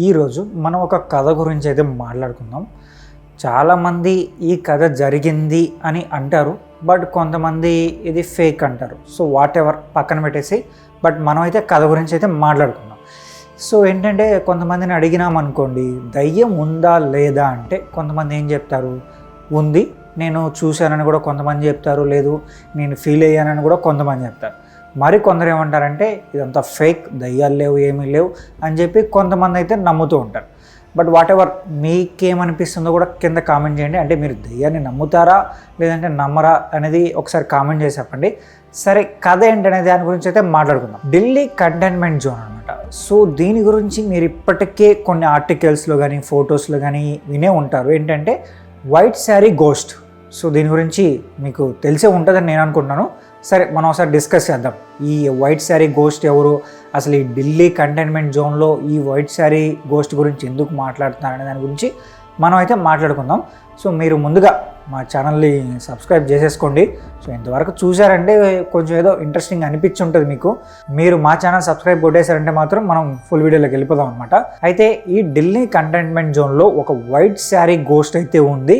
ఈరోజు మనం ఒక కథ గురించి అయితే మాట్లాడుకుందాం. చాలామంది ఈ కథ జరిగింది అని అంటారు, బట్ కొంతమంది ఇది ఫేక్ అంటారు. సో వాట్ ఎవర్ పక్కన పెట్టేసి బట్ మనం అయితే కథ గురించి అయితే మాట్లాడుకుందాం. సో ఏంటంటే కొంతమందిని అడిగినామనుకోండి, దయ్యం ఉందా లేదా అంటే కొంతమంది ఏం చెప్తారు, ఉంది, నేను చూశానని కూడా కొంతమంది చెప్తారు, లేదు నేను ఫీల్ అయ్యానని కూడా కొంతమంది చెప్తారు. మరి కొందరు ఏమంటారంటే ఇదంతా ఫేక్, దయ్యాలు లేవు, ఏమీ లేవు అని చెప్పి కొంతమంది అయితే నమ్ముతూ ఉంటారు. బట్ వాట్ ఎవర్ మీకేమనిపిస్తుందో కూడా కింద కామెంట్ చేయండి. అంటే మీరు దయ్యాన్ని నమ్ముతారా లేదంటే నమ్మరా అనేది ఒకసారి కామెంట్ చేసి చెప్పండి. సరే, కథ ఏంటనే దాని గురించి అయితే మాట్లాడుకుందాం. ఢిల్లీ కంటైన్మెంట్ జోన్ అనమాట. సో దీని గురించి మీరు ఇప్పటికే కొన్ని ఆర్టికల్స్లో కానీ ఫొటోస్లో కానీ వినే ఉంటారు. ఏంటంటే వైట్ శారీ గోస్ట్. సో దీని గురించి మీకు తెలిసే ఉంటుందని నేను అనుకుంటున్నాను. సరే, మనం ఒకసారి డిస్కస్ చేద్దాం. ఈ వైట్ శారీ గోస్ట్ ఎవరు, అసలు ఈ ఢిల్లీ కంటైన్మెంట్ జోన్లో ఈ వైట్ శారీ గోస్ట్ గురించి ఎందుకు మాట్లాడుతున్నారనే దాని గురించి మనం అయితే మాట్లాడుకుందాం. సో మీరు ముందుగా మా ఛానల్ని సబ్స్క్రైబ్ చేసేసుకోండి. సో ఇంతవరకు చూసారంటే కొంచెం ఏదో ఇంట్రెస్టింగ్ అనిపించి ఉంటుంది మీకు. మీరు మా ఛానల్ సబ్స్క్రైబ్ కొట్టేశారంటే మాత్రం మనం ఫుల్ వీడియోలోకి వెళ్ళిపోదాం అనమాట. అయితే ఈ ఢిల్లీ కంటైన్మెంట్ జోన్లో ఒక వైట్ శారీ గోస్ట్ అయితే ఉంది.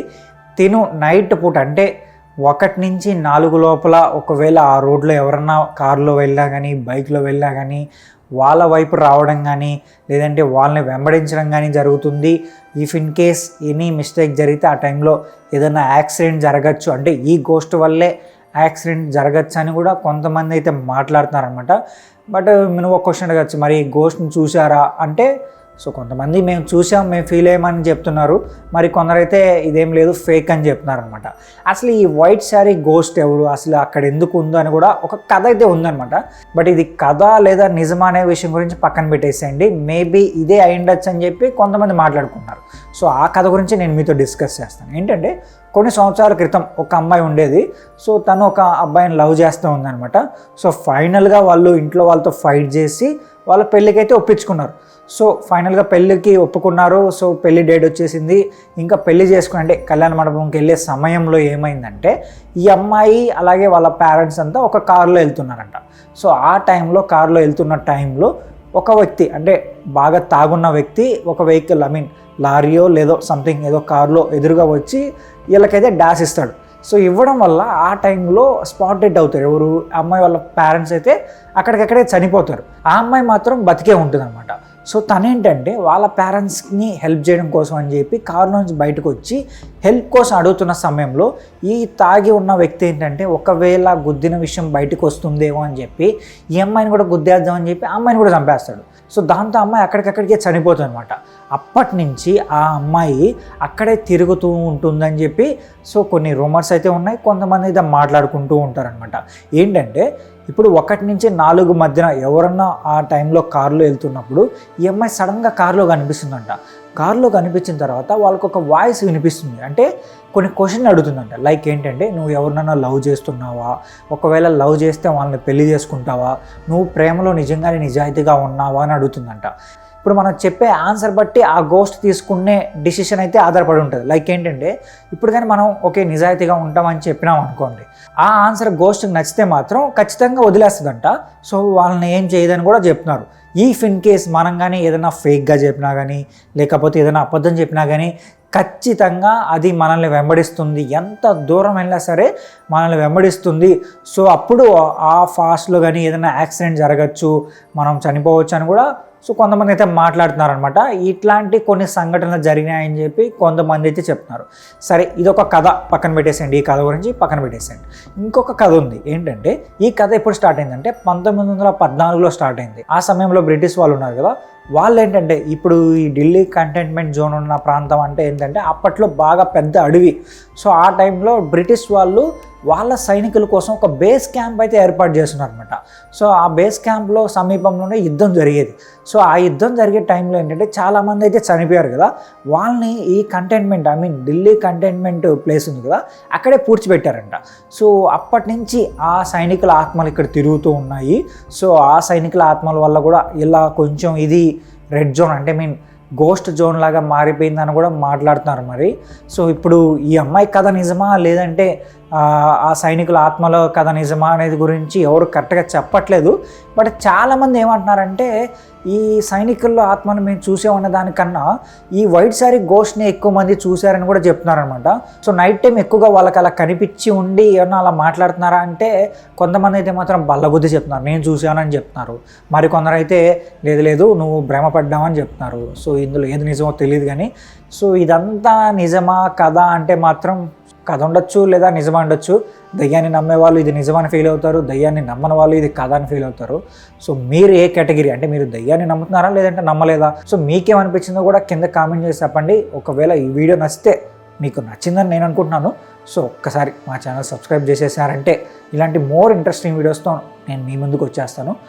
తిను నైట్ పూట అంటే 1 నుంచి 4 లోపల ఒకవేళ ఆ రోడ్లో ఎవరన్నా కారులో వెళ్ళా కానీ బైక్లో వెళ్ళా కానీ వాళ్ళ వైపు రావడం కానీ లేదంటే వాళ్ళని వెంబడించడం కానీ జరుగుతుంది. If in case any mistake జరిగితే ఆ టైంలో ఏదైనా యాక్సిడెంట్ జరగచ్చు, అంటే ఈ గోస్ట్ వల్లే యాక్సిడెంట్ జరగచ్చు అని కూడా కొంతమంది అయితే మాట్లాడుతున్నారనమాట. బట్ మీరు ఒక క్వశ్చన్ అడగచ్చు, మరి గోస్ట్ని చూసారా అంటే సో కొంతమంది మేము చూసాం, మేము ఫీల్ అయ్యామని చెప్తున్నారు. మరి కొందరైతే ఇదేం లేదు, ఫేక్ అని చెప్తున్నారు అనమాట. అసలు ఈ వైట్ శారీ గోస్ట్ ఎవరు, అసలు అక్కడ ఎందుకు ఉందో అని కూడా ఒక కథ అయితే ఉందన్నమాట. బట్ ఇది కథ లేదా నిజమా అనే విషయం గురించి పక్కన పెట్టేసేయండి. మేబీ ఇదే అయిండొచ్చు అని చెప్పి కొంతమంది మాట్లాడుకున్నారు. సో ఆ కథ గురించి నేను మీతో డిస్కస్ చేస్తాను. ఏంటంటే కొన్ని సంవత్సరాల క్రితం ఒక అమ్మాయి ఉండేది. సో తను ఒక అబ్బాయిని లవ్ చేస్తూ ఉందన్నమాట. సో ఫైనల్గా వాళ్ళు ఇంట్లో వాళ్ళతో ఫైట్ చేసి వాళ్ళ పెళ్ళికైతే ఒప్పించుకున్నారు. సో ఫైనల్గా పెళ్ళికి ఒప్పుకున్నారు. సో పెళ్లి డేట్ వచ్చేసింది. ఇంకా పెళ్లి చేసుకుని అంటే కళ్యాణ మండపంకి వెళ్ళే సమయంలో ఏమైందంటే ఈ అమ్మాయి అలాగే వాళ్ళ పేరెంట్స్ అంతా ఒక కారులో వెళ్తున్నారంట. సో ఆ టైంలో కారులో వెళ్తున్న టైంలో ఒక వ్యక్తి అంటే బాగా తాగున్న వ్యక్తి ఒక వెహికల్ లారీయో లేదో సంథింగ్ ఏదో కారులో ఎదురుగా వచ్చి వీళ్ళకైతే డాష్ ఇస్తాడు. సో ఇవ్వడం వల్ల ఆ టైంలో స్పాట్ డెడ్ అవుతారు. ఎవరు, అమ్మాయి వాళ్ళ పేరెంట్స్ అయితే అక్కడికక్కడే చనిపోతారు. ఆ అమ్మాయి మాత్రం బతికే ఉంటుంది అనమాట. సో తనేంటంటే వాళ్ళ పేరెంట్స్ని హెల్ప్ చేయడం కోసం అని చెప్పి కారు నుంచి బయటకు వచ్చి హెల్ప్ కోసం అడుగుతున్న సమయంలో ఈ తాగి ఉన్న వ్యక్తి ఏంటంటే ఒకవేళ గుద్దిన విషయం బయటకు వస్తుందేమో అని చెప్పి ఈ అమ్మాయిని కూడా గుద్దేద్దామని చెప్పి ఆ అమ్మాయిని కూడా చంపేస్తాడు. సో దాంతో అమ్మాయి అక్కడికక్కడికే చనిపోతుంది అనమాట. అప్పటి నుంచి ఆ అమ్మాయి అక్కడే తిరుగుతూ ఉంటుందని చెప్పి సో కొన్ని రూమర్స్ అయితే ఉన్నాయి. కొంతమంది అయితే మాట్లాడుకుంటూ ఉంటారనమాట. ఏంటంటే ఇప్పుడు 1 నుంచి 4 మధ్యన ఎవరన్నా ఆ టైంలో కారులో వెళ్తున్నప్పుడు ఈ అమ్మాయి సడన్గా కారులో కనిపిస్తుందంట. కారులో కనిపించిన తర్వాత వాళ్ళకు ఒక వాయిస్ వినిపిస్తుంది. అంటే కొన్ని క్వశ్చన్లు అడుగుతుందంట. లైక్ ఏంటంటే, నువ్వు ఎవరినైనా లవ్ చేస్తున్నావా, ఒకవేళ లవ్ చేస్తే వాళ్ళని పెళ్లి చేసుకుంటావా, నువ్వు ప్రేమలో నిజంగానే నిజాయితీగా ఉన్నావా అని అడుగుతుందంట. ఇప్పుడు మనం చెప్పే ఆన్సర్ బట్టి ఆ గోస్ట్ తీసుకునే డిసిషన్ అయితే ఆధారపడి ఉంటుంది. లైక్ ఏంటంటే ఇప్పుడు కానీ మనం ఓకే నిజాయితీగా ఉంటామని చెప్పినాం అనుకోండి, ఆ ఆన్సర్ గోస్ట్కి నచ్చితే మాత్రం ఖచ్చితంగా వదిలేస్తుందంట. సో వాళ్ళని ఏం చేయదని కూడా చెప్తున్నారు. ఈఫ్ ఇన్ కేస్ మనం కానీ ఏదైనా ఫేక్గా చెప్పినా కానీ లేకపోతే ఏదైనా అబద్ధం చెప్పినా కానీ ఖచ్చితంగా అది మనల్ని వెంబడిస్తుంది. ఎంత దూరం వెళ్ళినా సరే మనల్ని వెంబడిస్తుంది. సో అప్పుడు ఆ ఫాస్ట్లో కానీ ఏదైనా యాక్సిడెంట్ జరగచ్చు, మనం చనిపోవచ్చు అని కూడా సో కొంతమంది అయితే మాట్లాడుతున్నారనమాట. ఇట్లాంటి కొన్ని సంఘటనలు జరిగినాయని చెప్పి కొంతమంది అయితే చెప్తున్నారు. సరే, ఇదొక కథ పక్కన పెట్టేసేయండి. ఈ కథ గురించి పక్కన పెట్టేసేయండి. ఇంకొక కథ ఉంది. ఏంటంటే ఈ కథ ఎప్పుడు స్టార్ట్ అయిందంటే 1914లో స్టార్ట్ అయింది. ఆ సమయంలో బ్రిటిష్ వాళ్ళు ఉన్నారు కదా, వాళ్ళు ఏంటంటే ఇప్పుడు ఈ ఢిల్లీ కంటైన్మెంట్ జోన్ ఉన్న ప్రాంతం అంటే ఏంటంటే అప్పట్లో బాగా పెద్ద అడవి. సో ఆ టైంలో బ్రిటిష్ వాళ్ళు వాళ్ళ సైనికుల కోసం ఒక బేస్ క్యాంప్ అయితే ఏర్పాటు చేస్తున్నారు అనమాట. సో ఆ బేస్ క్యాంప్లో సమీపంలోనే యుద్ధం జరిగేది. సో ఆ యుద్ధం జరిగే టైంలో ఏంటంటే చాలామంది అయితే చనిపోయారు కదా, వాళ్ళని ఈ కంటైన్మెంట్ ఢిల్లీ కంటైన్మెంట్ ప్లేస్ ఉంది కదా, అక్కడే పూడ్చిపెట్టారంట. సో అప్పటి నుంచి ఆ సైనికుల ఆత్మలు ఇక్కడ తిరుగుతూ ఉన్నాయి. సో ఆ సైనికుల ఆత్మల వల్ల కూడా ఇలా కొంచెం ఇది రెడ్ జోన్ అంటే గోస్ట్ జోన్ లాగా మారిపోయిందని కూడా మాట్లాడుతున్నారు. మరి సో ఇప్పుడు ఈ అమ్మాయి కథ నిజమా లేదంటే ఆ సైనికుల ఆత్మలో కథ నిజమా అనేది గురించి ఎవరు కరెక్ట్గా చెప్పట్లేదు. బట్ చాలామంది ఏమంటున్నారంటే ఈ సైనికుల్లో ఆత్మను మేము చూసామన్న దానికన్నా ఈ వైట్ సారీ గోస్ట్ని ఎక్కువ మంది చూశారని కూడా చెప్తున్నారనమాట. సో నైట్ టైం ఎక్కువగా వాళ్ళకి అలా కనిపించి ఉండి ఏమన్నా అలా మాట్లాడుతున్నారా అంటే కొంతమంది అయితే మాత్రం బల్లబుద్ధి చెప్తున్నారు, నేను చూశానని చెప్తున్నారు. మరి కొందరు అయితే లేదు లేదు నువ్వు భ్రమపడ్డామని చెప్తున్నారు. సో ఇందులో ఏది నిజమో తెలియదు కానీ సో ఇదంతా నిజమా కథ అంటే మాత్రం కథ ఉండొచ్చు లేదా నిజమా ఉండొచ్చు. దయ్యాన్ని నమ్మే వాళ్ళు ఇది నిజమని ఫీల్ అవుతారు, దయ్యాన్ని నమ్మని వాళ్ళు ఇది కథ అని ఫీల్ అవుతారు. సో మీరు ఏ కేటగిరీ, అంటే మీరు దయ్యాన్ని నమ్ముతున్నారా లేదంటే నమ్మలేదా? సో మీకేమనిపించిందో కూడా కింద కామెంట్ చేసి చెప్పండి. ఒకవేళ ఈ వీడియో నచ్చితే, మీకు నచ్చిందని నేను అనుకుంటున్నాను. సో ఒక్కసారి మా ఛానల్ సబ్స్క్రైబ్ చేసేసారంటే ఇలాంటి మోర్ ఇంట్రెస్టింగ్ వీడియోస్తో నేను మీ ముందుకు వచ్చేస్తాను.